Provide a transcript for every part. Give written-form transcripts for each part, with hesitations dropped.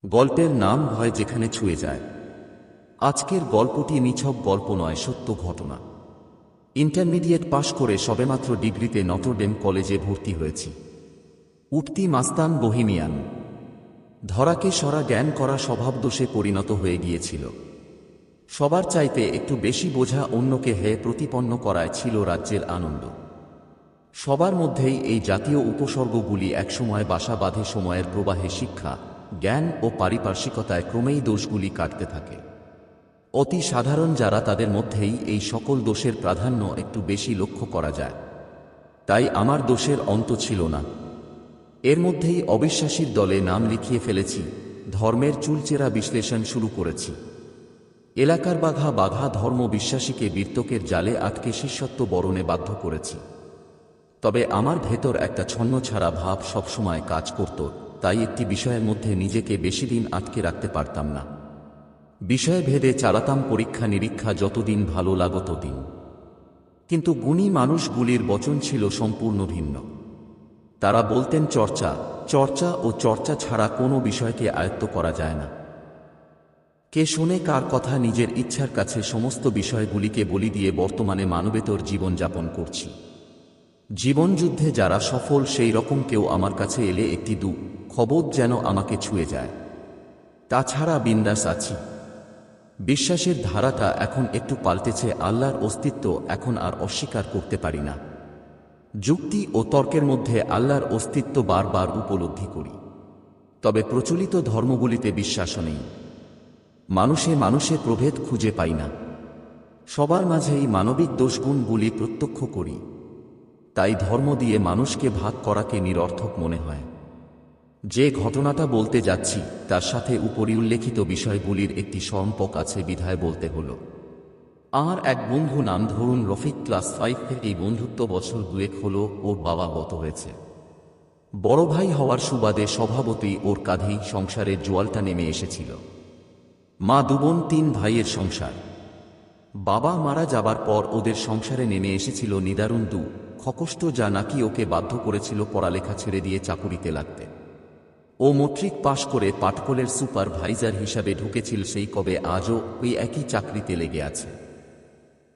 গল্পের নাম ভয় যেখানে ছুঁয়ে যায়। আজকের গল্পটি নিছক গল্প নয়, সত্য ঘটনা। ইন্টারমিডিয়েট পাশ করে সবেমাত্র ডিগ্রিতে নটরডেম কলেজে ভর্তি হয়েছি। উঠতি মাস্তান বহিমিয়ান, ধরাকে সরা জ্ঞান করা স্বভাবদোষে পরিণত হয়ে গিয়েছিল। সবার চাইতে একটু বেশি বোঝা, অন্যকে হেয় প্রতিপন্ন করায় ছিল রাজ্যের আনন্দ। সবার মধ্যেই এই জাতীয় উপসর্গগুলি একসময় বাসা বাঁধে। সময়ের প্রবাহে শিক্ষা, জ্ঞান ও পারিপার্শ্বিকতায় ক্রমেই দোষগুলি কাটতে থাকে। অতি সাধারণ যারা, তাদের মধ্যেই এই সকল দোষের প্রাধান্য একটু বেশি লক্ষ্য করা যায়। তাই আমার দোষের অন্ত ছিল না। এর মধ্যেই অবিশ্বাসীর দলে নাম লিখিয়ে ফেলেছি, ধর্মের চুলচেরা বিশ্লেষণ শুরু করেছি। এলাকার বাঘা বাঘা ধর্ম বিশ্বাসীকে বীর্তকের জালে আটকে শিষ্যত্ব বরণে বাধ্য করেছি। তবে আমার ভেতর একটা ছন্নছাড়া ভাব সবসময় কাজ করত, তাই একটি বিষয়ের মধ্যে নিজেকে বেশিদিন আটকে রাখতে পারতাম না। বিষয় ভেদে চালাতাম পরীক্ষা নিরীক্ষা, যতদিন ভালো লাগত ততদিন। কিন্তু গুণী মানুষগুলির বচন ছিল সম্পূর্ণ ভিন্ন। তারা বলতেন চর্চা, চর্চা ও চর্চা ছাড়া কোনো বিষয়কে আয়ত্ত করা যায় না। কে শোনে কার কথা? নিজের ইচ্ছার কাছে সমস্ত বিষয়গুলিকে বলি দিয়ে বর্তমানে মানবেতর জীবনযাপন করছি। জীবনযুদ্ধে যারা সফল, সেই রকম কেউ আমার কাছে এলে একটি খবর যেন আমাকে ছুঁয়ে যায়। তাছাড়া বিন্দাস আছি। বিশ্বাসের ধারাটা এখন একটু পাল্টেছে। আল্লাহর অস্তিত্ব এখন আর অস্বীকার করতে পারি না। যুক্তি ও তর্কের মধ্যে আল্লাহর অস্তিত্ব বারবার উপলব্ধি করি। তবে প্রচলিত ধর্মগুলিতে বিশ্বাসও নেই। মানুষে মানুষে প্রভেদ খুঁজে পাই না। সবার মাঝেই মানবিক দোষগুণগুলি প্রত্যক্ষ করি। তাই ধর্ম দিয়ে মানুষকে ভাগ করাকে নিরর্থক মনে হয়। যে ঘটনাটা বলতে যাচ্ছি তার সাথে উপরি উল্লেখিত বিষয়গুলির একটি সম্পর্ক আছে, বিধায় বলতে হলো। আমার এক বন্ধু, নাম ধরুন রফিক, ক্লাস 5 থেকে এই বন্ধুত্ব বছর দুয়েক হলো। ওর বাবা গত হয়েছে। বড় ভাই হওয়ার সুবাদে স্বভাবতই ওর কাঁধেই সংসারের জোয়ালটা নেমে এসেছিল। মা, 2 বোন, 3 ভাইয়ের সংসার। বাবা মারা যাবার পর ওদের সংসারে নেমে এসেছিল নিদারুণ খকষ্ট, যা নাকি ওকে বাধ্য করেছিল পড়ালেখা ছেড়ে দিয়ে চাকুরিতে লাগতে। ও মেট্রিক পাশ করে পাটকলের সুপারভাইজার হিসাবে ঢুকেছিল সেই কবে, আজও ওই একই চাকরিতে লেগে আছে।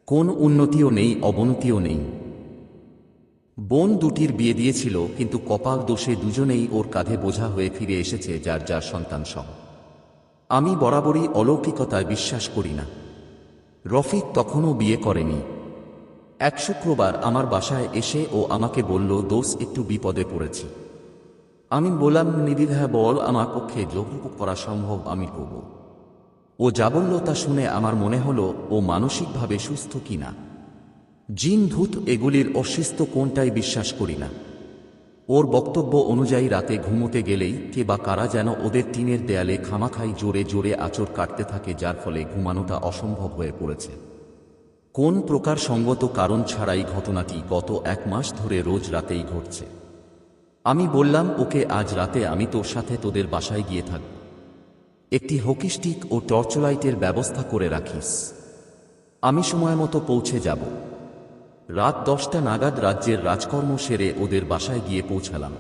কোন উন্নতিও নেই, অবনতিও নেই। বোন দুটির বিয়ে দিয়েছিল, কিন্তু কপাল দোষে দুজনেই ওর কাঁধে বোঝা হয়ে ফিরে এসেছে, যার যার সন্তান সহ। আমি বরাবরই অলৌকিকতায় বিশ্বাস করি না। রফিক তখনও বিয়ে করেনি। এক শুক্রবার আমার বাসায় এসে ও আমাকে বলল, দোষ একটু বিপদে পড়েছি। আমি বললাম, নির্দ্বিধায় বল, আমার পক্ষে যতটুকু করা সম্ভব আমি করব। ও যা বলল তা শুনে আমার মনে হলো ও মানসিকভাবে সুস্থ কিনা। জিন ভূত এগুলির অস্তিত্ব কোনটাই বিশ্বাস করি না। ওর বক্তব্য অনুযায়ী রাতে ঘুমোতে গেলেই কে বা কারা যেন ওদের টিনের দেয়ালে খামাখাই জোরে জোরে আঁচড় কাটতে থাকে, যার ফলে ঘুমানোটা অসম্ভব হয়ে পড়েছে। কোন প্রকার সঙ্গত কারণ ছাড়াই ঘটনাটি গত 1 মাস ধরে রোজ রাতেই ঘটছে। আমি বললাম, ওকে, আজ রাতে আমি তোর সাথে তোদের বাসায় গিয়ে থাকব। একটি হকিস্টিক ও টর্চলাইটের ব্যবস্থা করে রাখিস। আমি সময় মতো পৌঁছে যাব। রাত 10টা নাগাদ রাজ্যের রাজকর্ম সেরে ওদের বাসায় গিয়ে পৌঁছালাম।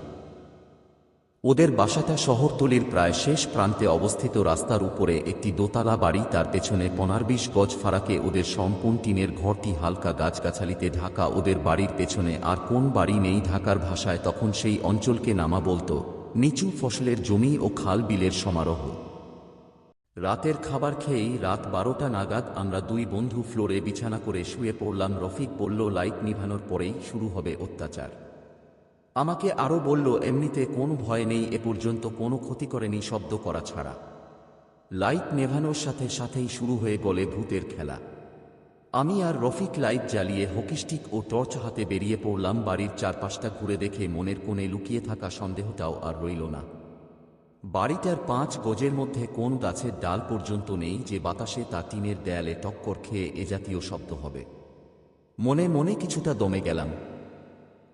ওদের বাসাটা শহরতলির প্রায় শেষ প্রান্তে অবস্থিত। রাস্তার উপরে একটি দোতলা বাড়ি, তার পেছনে 15-20 গজ ফারাকে ওদের সম্পূর্ণ টিনের ঘরটি হালকা গাছগাছালিতে ঢাকা। ওদের বাড়ির পেছনে আর কোন বাড়ি নেই। ঢাকার ভাষায় তখন সেই অঞ্চলকে নামা বলতো নিচু ফসলের জমি ও খাল বিলের সমারোহ। রাতের খাবার খেয়েই রাত 12টা নাগাদ আমরা 2 বন্ধু ফ্লোরে বিছানা করে শুয়ে পড়লাম। রফিক বলল, লাইট নিভানোর পরেই শুরু হবে অত্যাচার। আমাকে আরও বলল, এমনিতে কোনো ভয় নেই, এ পর্যন্ত কোনো ক্ষতি করেনি শব্দ করা ছাড়া। লাইট নেভানোর সাথে সাথেই শুরু হয়ে গেল ভূতের খেলা। আমি আর রফিক লাইট জ্বালিয়ে হকিস্টিক ও টর্চ হাতে বেরিয়ে পড়লাম। বাড়ির চারপাশটা ঘুরে দেখে মনের কোণে লুকিয়ে থাকা সন্দেহটাও আর রইল না। বাড়িটার 5 গজের মধ্যে কোন গাছের ডাল পর্যন্ত নেই যে বাতাসে তা টিনের দেয়ালে টক্কর খেয়ে এ জাতীয় শব্দ হবে। মনে মনে কিছুটা দমে গেলাম।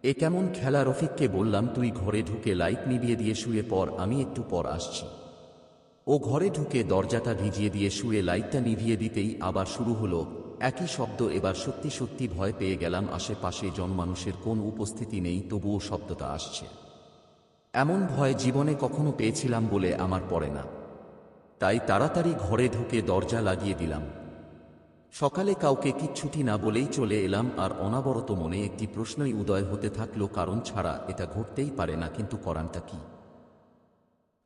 এ কেমন খেলা? রফিককে বললাম, তুই ঘরে ঢুকে লাইট নিভিয়ে দিয়ে শুয়ে পড়, আমি একটু পর আসছি। ও ঘরে ঢুকে দরজাটা ভিজিয়ে দিয়ে শুয়ে লাইটটা নিভিয়ে দিতেই আবার শুরু হলো একই শব্দ। এবার সত্যি সত্যি ভয় পেয়ে গেলাম। আশেপাশে জনমানুষের কোন উপস্থিতি নেই, তবুও শব্দটা আসছে। এমন ভয় জীবনে কখনো পেয়েছিলাম বলে আমার পড়ে না। তাই তাড়াতাড়ি ঘরে ঢুকে দরজা লাগিয়ে দিলাম। সকালে কাউকে কিচ্ছুটি না বলেই চলে এলাম, আর অনাবরত মনে একটি প্রশ্নই উদয় হতে থাকলো, কারণ ছাড়া এটা ঘটতেই পারে না, কিন্তু করানটা কি?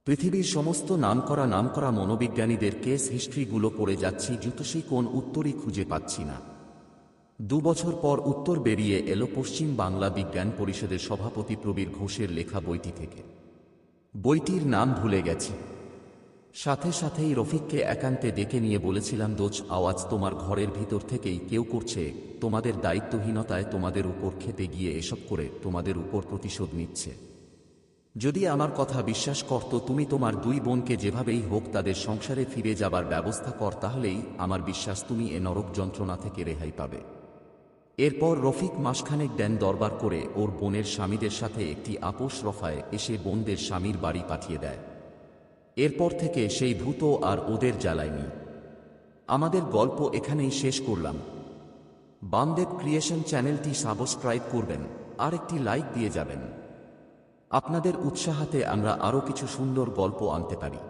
পৃথিবীর সমস্ত নামকরা মনোবিজ্ঞানীদের কেস হিস্ট্রিগুলো পড়ে যাচ্ছি, জুতোষী কোন উত্তরই খুঁজে পাচ্ছি না। 2 বছর পর উত্তর বেরিয়ে এলো পশ্চিম বাংলা বিজ্ঞান পরিষদের সভাপতি প্রবীর ঘোষের লেখা বইটি থেকে। বইটির নাম ভুলে গেছি। সাথে সাথেই রফিককে একান্তে ডেকে নিয়ে বলেছিলাম, দোচ, আওয়াজ তোমার ঘরের ভিতর থেকেই কেউ করছে, তোমাদের দায়িত্বহীনতায় তোমাদের উপর খেপে গিয়ে এসব করে তোমাদের উপর প্রতিশোধ নিচ্ছে। যদি আমার কথা বিশ্বাস করত, তুমি তোমার 2 বোনকে যেভাবেই হোক তাদের সংসারে ফিরে যাবার ব্যবস্থা কর, তাহলেই আমার বিশ্বাস তুমি এ নরক যন্ত্রণা থেকে রেহাই পাবে। এরপর রফিক মাসখানেক দেন দরবার করে ওর বোনের স্বামীদের সাথে একটি আপোষ রফায় এসে বোনদের স্বামীর বাড়ি পাঠিয়ে দেয়। এরপর থেকে সেই ভূত আর ওদের জ্বালায়নি। আমাদের গল্প এখানেই শেষ করলাম। বামদেব ক্রিয়েশন চ্যানেলটি সাবস্ক্রাইব করবেন আর একটি লাইক দিয়ে যাবেন। আপনাদের উৎসাহাতে আমরা আরও কিছু সুন্দর গল্প আনতে পারি।